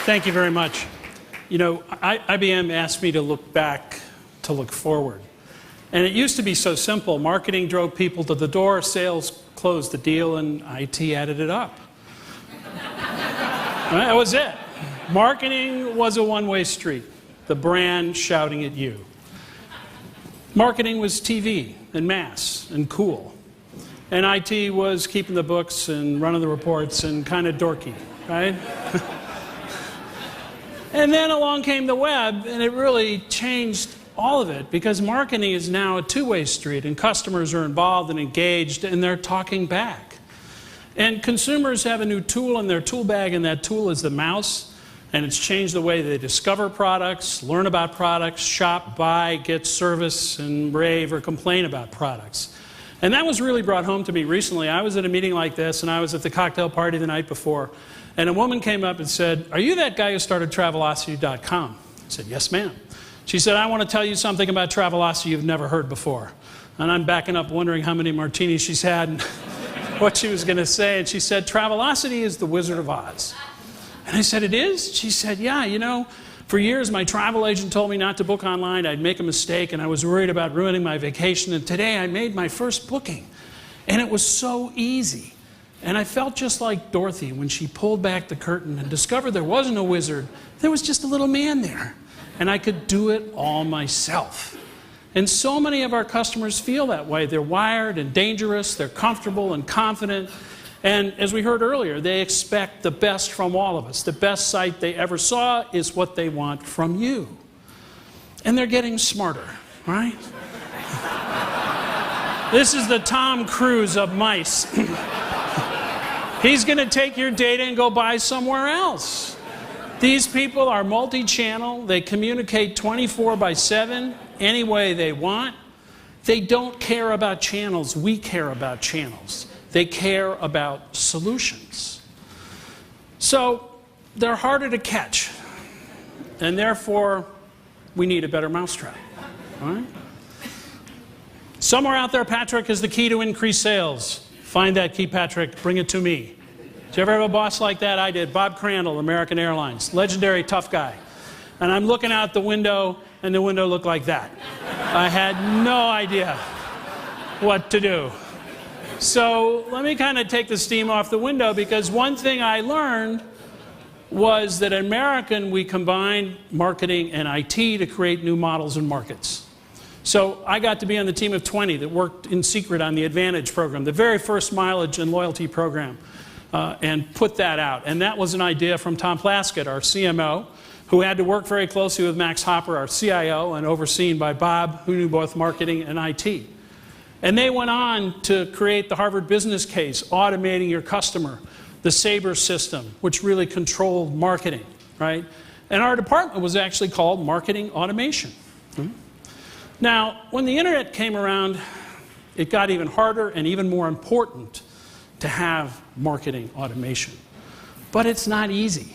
Thank you very much. You know, IBM asked me to look back to look forward. And it used to be so simple. Marketing drove people to the door, sales closed the deal, and IT added it up. Right? That was it. Marketing was a one-way street, the brand shouting at you. Marketing was TV and mass and cool. And IT was keeping the books and running the reports and kind of dorky, right? And then along came the web, and it really changed all of it, because marketing is now a two-way street, and customers are involved and engaged, and they're talking back. And consumers have a new tool in their tool bag, and that tool is the mouse, and it's changed the way they discover products, learn about products, shop, buy, get service, and rave or complain about products. And that was really brought home to me recently. I was at a meeting like this, and I was at the cocktail party the night before, and a woman came up and said, "Are you that guy who started Travelocity.com?" I said, "Yes, ma'am." She said, "I want to tell you something about Travelocity you've never heard before." And I'm backing up wondering how many martinis she's had and what she was going to say. And she said, "Travelocity is the Wizard of Oz." And I said, "It is?" She said, "Yeah, you know, for years my travel agent told me not to book online. I'd make a mistake, and I was worried about ruining my vacation. And today I made my first booking, and it was so easy. And I felt just like Dorothy when she pulled back the curtain and discovered there wasn't a wizard. There was just a little man there. And I could do it all myself." And so many of our customers feel that way. They're wired and dangerous. They're comfortable and confident. And as we heard earlier, they expect the best from all of us. The best site they ever saw is what they want from you. And they're getting smarter, right? This is the Tom Cruise of mice. He's going to take your data and go buy somewhere else. These people are multi-channel. They communicate 24/7 any way they want. They don't care about channels. We care about channels. They care about solutions. So they're harder to catch, and therefore we need a better mousetrap. All right? Somewhere out there, Patrick, is the key to increased sales. Find that key, Patrick. Bring it to me. Did you ever have a boss like that? I did. Bob Crandall, American Airlines. Legendary tough guy. And I'm looking out the window, and the window looked like that. I had no idea what to do. So let me kind of take the steam off the window, because one thing I learned was that at American, we combined marketing and IT to create new models and markets. So I got to be on the team of 20 that worked in secret on the Advantage program, the very first mileage and loyalty program, and put that out. And that was an idea from Tom Plaskett, our CMO, who had to work very closely with Max Hopper, our CIO, and overseen by Bob, who knew both marketing and IT. And they went on to create the Harvard Business Case, automating your customer, the Sabre system, which really controlled marketing, right? And our department was actually called Marketing Automation. Now, when the internet came around, it got even harder and even more important to have marketing automation. But it's not easy.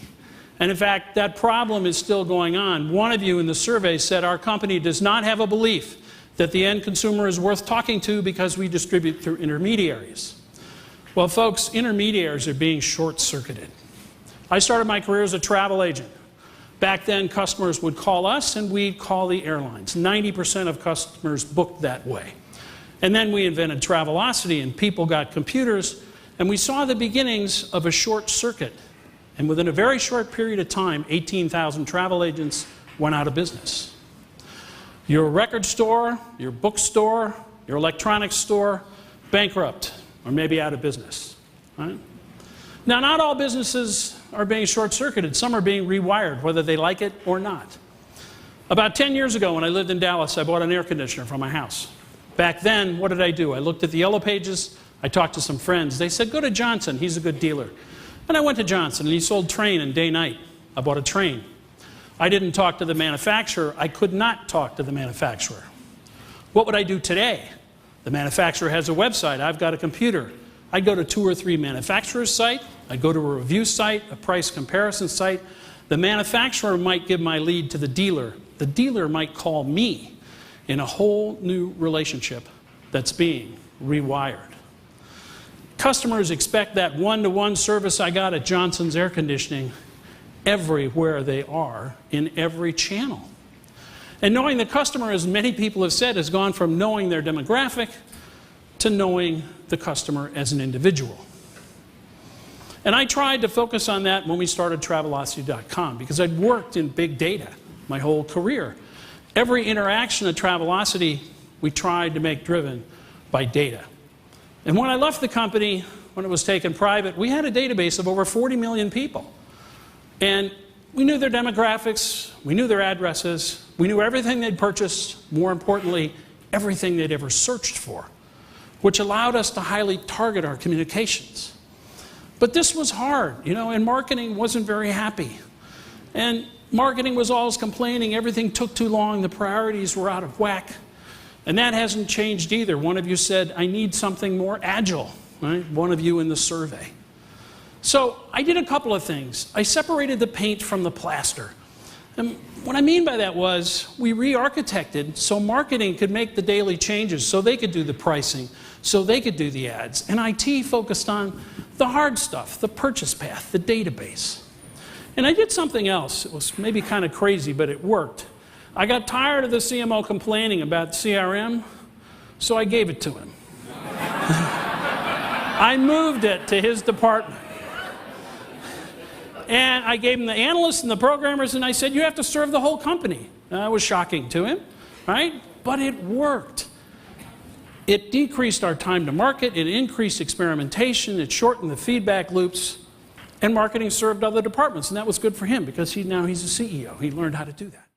And in fact, that problem is still going on. One of you in the survey said our company does not have a belief that the end consumer is worth talking to because we distribute through intermediaries. Well, folks, intermediaries are being short-circuited. I started my career as a travel agent. Back then, customers would call us and we'd call the airlines. 90% of customers booked that way. And then we invented Travelocity, and people got computers, and we saw the beginnings of a short circuit. And within a very short period of time, 18,000 travel agents went out of business. Your record store, your bookstore, your electronics store, bankrupt, or maybe out of business. Right? Now, not all businesses are being short-circuited. Some are being rewired, whether they like it or not. About 10 years ago, when I lived in Dallas, I bought an air conditioner for my house. Back then, what did I do? I looked at the yellow pages. I talked to some friends. They said, "Go to Johnson. He's a good dealer." And I went to Johnson, and he sold Train and Day-Night. I bought a Train. I didn't talk to the manufacturer. I could not talk to the manufacturer. What would I do today? The manufacturer has a website. I've got a computer. I'd go to 2 or 3 manufacturers' site. I'd go to a review site, a price comparison site. The manufacturer might give my lead to the dealer. The dealer might call me in a whole new relationship that's being rewired. Customers expect that one-to-one service I got at Johnson's Air Conditioning everywhere they are in every channel. And knowing the customer, as many people have said, has gone from knowing their demographic to knowing the customer as an individual. And I tried to focus on that when we started Travelocity.com, because I'd worked in big data my whole career. Every interaction at Travelocity we tried to make driven by data. And when I left the company, when it was taken private, we had a database of over 40 million people. And we knew their demographics, we knew their addresses, we knew everything they'd purchased, more importantly, everything they'd ever searched for, which allowed us to highly target our communications. But this was hard, and marketing wasn't very happy. And marketing was always complaining everything took too long, the priorities were out of whack. And that hasn't changed either. One of you said, I need something more agile, right? One of you in the survey. So I did a couple of things. I separated the paint from the plaster. And what I mean by that was we re-architected so marketing could make the daily changes, so they could do the pricing, so they could do the ads. And IT focused on the hard stuff, the purchase path, the database. And I did something else. It was maybe kind of crazy, but it worked. I got tired of the CMO complaining about CRM, so I gave it to him. I moved it to his department. And I gave him the analysts and the programmers, and I said, you have to serve the whole company. That was shocking to him, right? But it worked. It decreased our time to market, it increased experimentation, it shortened the feedback loops, and marketing served other departments. And that was good for him because now he's a CEO. He learned how to do that.